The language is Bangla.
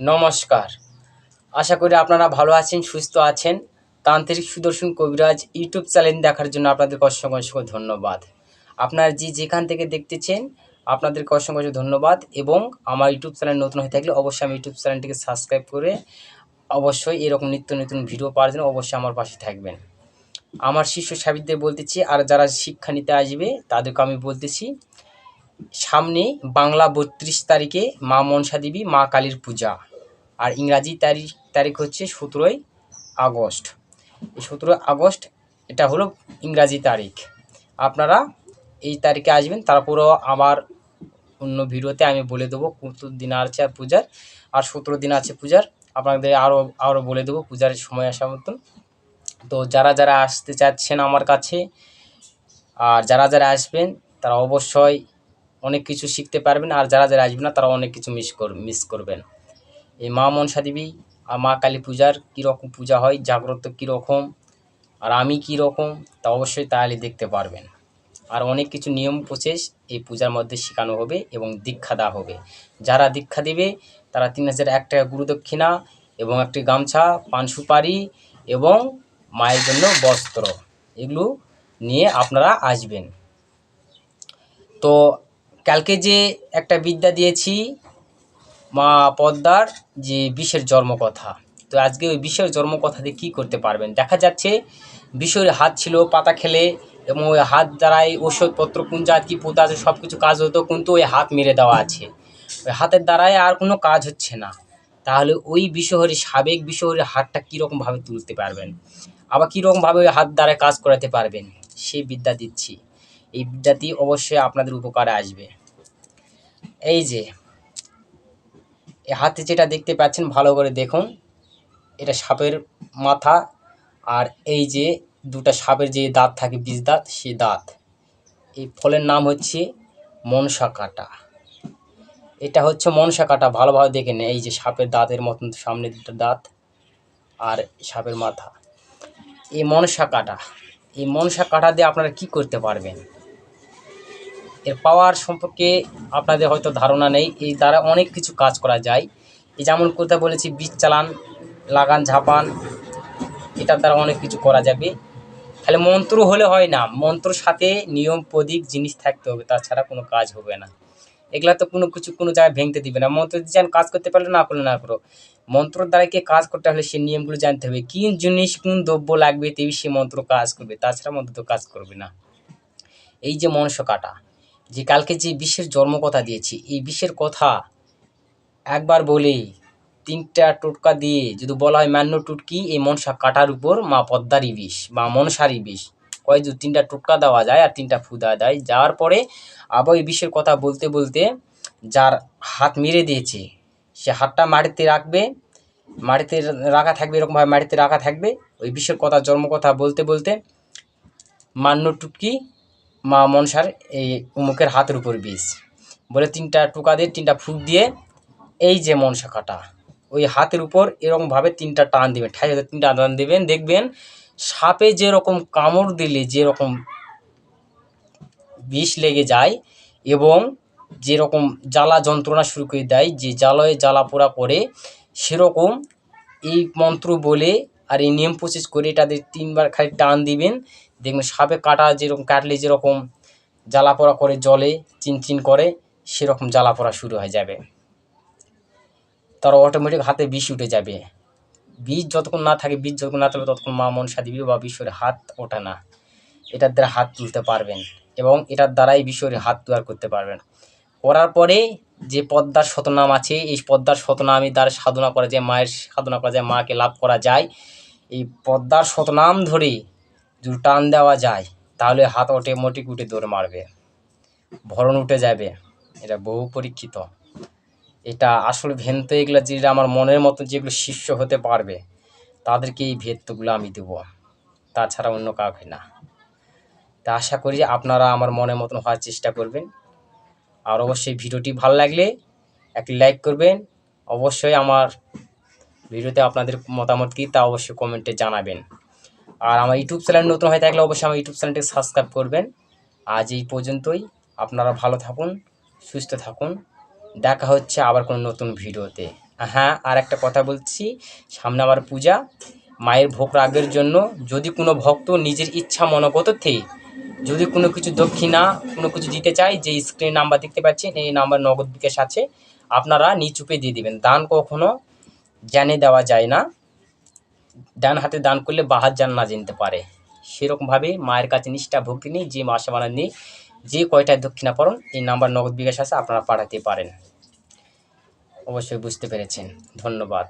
নমস্কার। আশা করি আপনারা ভালো আছেন, সুস্থ আছেন। তান্ত্রিক সুদর্শন কবিরাজ ইউটিউব চ্যানেল দেখার জন্য আপনাদেরকে অসংখ্য ধন্যবাদ। আপনারা যেখান থেকে দেখতেছেন আপনাদেরকে অসংখ্য ধন্যবাদ এবং আমার ইউটিউব চ্যানেল নতুন হয়ে থাকলে অবশ্যই আমি ইউটিউব চ্যানেলটিকে সাবস্ক্রাইব করে অবশ্যই এরকম নিত্য নতুন ভিডিও পাওয়ার জন্য অবশ্যই আমার পাশে থাকবেন। আমার শিষ্য সাবিকদের বলতেছি আর যারা শিক্ষা নিতে আসবে তাদেরকে আমি বলতেছি, সামনে বাংলা ৩২ তারিখে মা মনসা দেবী মা কালীর পূজা, আর ইংরাজি তারিখ হচ্ছে ১৭ই আগস্ট। এই ১৭ই আগস্ট এটা হলো ইংরাজি তারিখ। আপনারা এই তারিখে আসবেন। তারপরেও আবার অন্য ভিডিওতে আমি বলে দেবো কত দিন আছে আর পূজার, আর ১৭ দিন আছে পূজার। আপনাদের আরও বলে দেবো পূজার সময় আসা মতন। তো যারা আসতে চাচ্ছেন আমার কাছে আর যারা আসবেন তারা অবশ্যই অনেক কিছু শিখতে পারবেন, আর যারা আসবেন না তারা অনেক কিছু মিস করবেন। এই মা মনসা দেবী আর মা কালী পূজার কীরকম পূজা হয়, জাগ্রত কীরকম আর আমি কীরকম তা অবশ্যই তাহলে দেখতে পারবেন। আর অনেক কিছু নিয়ম প্রসেস এই পূজার মধ্যে শেখানো হবে এবং দীক্ষা দেওয়া হবে। যারা দীক্ষা দেবে তারা ৩,০০০ টাকা গুরুদক্ষিণা এবং একটি গামছা, পান সুপারি এবং মায়ের জন্য বস্ত্র এগুলো নিয়ে আপনারা আসবেন। তো কালকে যে একটা বিদ্যা দিয়েছি মা পদ্মার যে বিষের জন্মকথা, তো আজকে ওই বিষের জন্মকথা দিয়ে কী করতে পারবেন। দেখা যাচ্ছে বিষের হাত ছিল পাতা খেলে এবং ওই হাত দ্বারাই ওষুধপত্র কোন জাত কী পোতা আছে সব কিছু কাজ হতো, কিন্তু ওই হাত মেরে দেওয়া আছে, ওই হাতের দ্বারাই আর কোনো কাজ হচ্ছে না। তাহলে ওই বিষহরী সাবেক বিষহরীর হাতটা কীরকমভাবে তুলতে পারবেন, আবার কীরকমভাবে ওই হাত দ্বারা কাজ করাতে পারবেন সেই বিদ্যা দিচ্ছি। এই বিদ্যাটি অবশ্যই আপনাদের উপকারে আসবে। এই যে এই হাতে যেটা দেখতে পাচ্ছেন ভালো করে দেখুন, এটা সাপের মাথা, আর এই যে দুটা সাপের যে দাঁত থাকে বিষ দাঁত, সেই দাঁত। এই ফলের নাম হচ্ছে মনসা কাটা। এটা হচ্ছে মনসা কাটা, ভালোভাবে দেখে নেন। এই যে সাপের দাঁতের মতন সামনে দুটো দাঁত আর সাপের মাথা, এই মনসা কাটা। এই মনসা কাটা দিয়ে আপনারা কি করতে পারবেন, এর পাওয়ার সম্পর্কে আপনাদের হয়তো ধারণা নেই। এই দ্বারা অনেক কিছু কাজ করা যায়। এই যেমন কথা বলেছি বীজ চালান, লাগান, ঝাপান, এটার দ্বারা অনেক কিছু করা যাবে। খালি মন্ত্র হলে হয় না, মন্ত্রর সাথে নিয়ম প্রদীক জিনিস থাকতে হবে, তাছাড়া কোনো কাজ হবে না। এগুলা তো কোনো কিছু কোনো জায়গায় ভেঙতে দিবে না। মন্ত্র দিয়ে কাজ করতে পারলে না করলে না করো, মন্ত্রর দ্বারা কে কাজ করতে হলে সে নিয়মগুলো জানতে হবে, কী জিনিস কোন দ্রব্য লাগবে তেই সে মন্ত্র কাজ করবে, তাছাড়া মন্ত্র তো কাজ করবে না। এই যে মনসা কাটা, যে কালকে যে বিষের জন্মকথা দিয়েছি, এই বিষের কথা একবার বলেই ৩টা টোটকা দিয়ে যদি বলা হয় মান্য টুটকি, এই মনসা কাটার উপর মা পদ্মারই বিষ বা মনসারই বিষ কয় যদি ৩টা টোটকা দেওয়া যায় আর 3টা ফু দেওয়া যায়, যাওয়ার পরে আবার ওই বিষের কথা বলতে বলতে যার হাত মেরে দিয়েছে সে হাতটা মাটিতে রাখবে, মাটিতে রাখা থাকবে, এরকমভাবে মাটিতে রাখা থাকবে। ওই বিষের কথা জন্মকথা বলতে বলতে মান্য টুটকি মা মনসার এই উমুকের হাতের উপর বিষ বলে 3টা টোকা দিয়ে 3টা ফুক দিয়ে এই যে মনসা কাটা ওই হাতের উপর এরকমভাবে 3টা টান দেবেন, 3টা টান দেবেন, দেখবেন সাপে যেরকম কামড় দিলে যেরকম বিষ লেগে যায় এবং যেরকম জ্বালা যন্ত্রণা শুরু করে দেয়, যে জ্বালায় জ্বালা পোড়া করে, সেরকম এই মন্ত্র বলে আর এই নিয়ম প্রসেস করে এটাদের 3বার খালি টান দিবেন, দেখবেন সাপে কাটা যেরকম কাটলে যেরকম জ্বালা পোড়া করে জলে চিনচিন করে সেরকম জ্বালা পোড়া শুরু হয়ে যাবে, তার অটোমেটিক হাতে বিষ উঠে যাবে। বীজ যতক্ষণ না থাকে, বীজ যতক্ষণ না থাকবে ততক্ষণ মা মনসা দেবী বা বিশ্বরের হাত ওঠে না। এটার দ্বারা হাত তুলতে পারবেন এবং এটার দ্বারাই বিশ্বরের হাত তৈরি করতে পারবেন। করার পরে যে পদ্মার শতনাম আছে, এই পদ্মার শতনামে দ্বারা সাধনা করা যায়, মায়ের সাধনা করা যায়, মাকে লাভ করা যায়। এই পদ্মার শতনাম ধরে যদি টান দেওয়া যায় তাহলে হাত অটোমেটিক উঠে দৌড় মারবে, ভরণ উঠে যাবে। এটা বহু পরীক্ষিত। এটা আসলে ভেন্ত, এগুলো যেটা আমার মনের মতো যেগুলো শিষ্য হতে পারবে তাদেরকে এই ভেদগুলো আমি দেবো, তাছাড়া অন্য কাউকে না। তা আশা করি আপনারা আমার মনের মতন হওয়ার চেষ্টা করবেন। আর অবশ্যই ভিডিওটি ভালো লাগলে একটি লাইক করবেন। অবশ্যই আমার ভিডিওতে আপনাদের মতামত কী তা অবশ্যই কমেন্টে জানাবেন। আর আমার ইউটিউব চ্যানেল নতুন হয়ে থাকলে অবশ্যই আমার ইউটিউব চ্যানেলটি সাবস্ক্রাইব করবেন। আজ এই পর্যন্তই। আপনারা ভালো থাকুন, সুস্থ থাকুন। দেখা হচ্ছে আবার কোনো নতুন ভিডিওতে। হ্যাঁ, আর একটা কথা বলছি, সামনে আমার পূজা, মায়ের ভোগ রাগের জন্য যদি কোনো ভক্ত নিজের ইচ্ছা মনোগত থেকে যদি কোনো কিছু দক্ষিণা কোনো কিছু দিতে চায়, যে স্ক্রিন নাম্বার দেখতে পাচ্ছেন এই নাম্বার নগদ বিকাশ আছে, আপনারা নিচুপে দিয়ে দিবেন। দান কখনো জানে দেওয়া যায় না, ডান হাতে দান করলে বাঁ হাত যেন না জানতে পারে। সেরকমভাবে মায়ের কাছে নিষ্ঠা ভক্তি নিয়ে যে মাসে বানান নিয়ে যে কয়টায় দক্ষিণা পড়ুন এই নাম্বার নগদ বিকাশ আছে, আপনারা পাঠাতে পারেন। অবশ্যই বুঝতে পেরেছেন। ধন্যবাদ।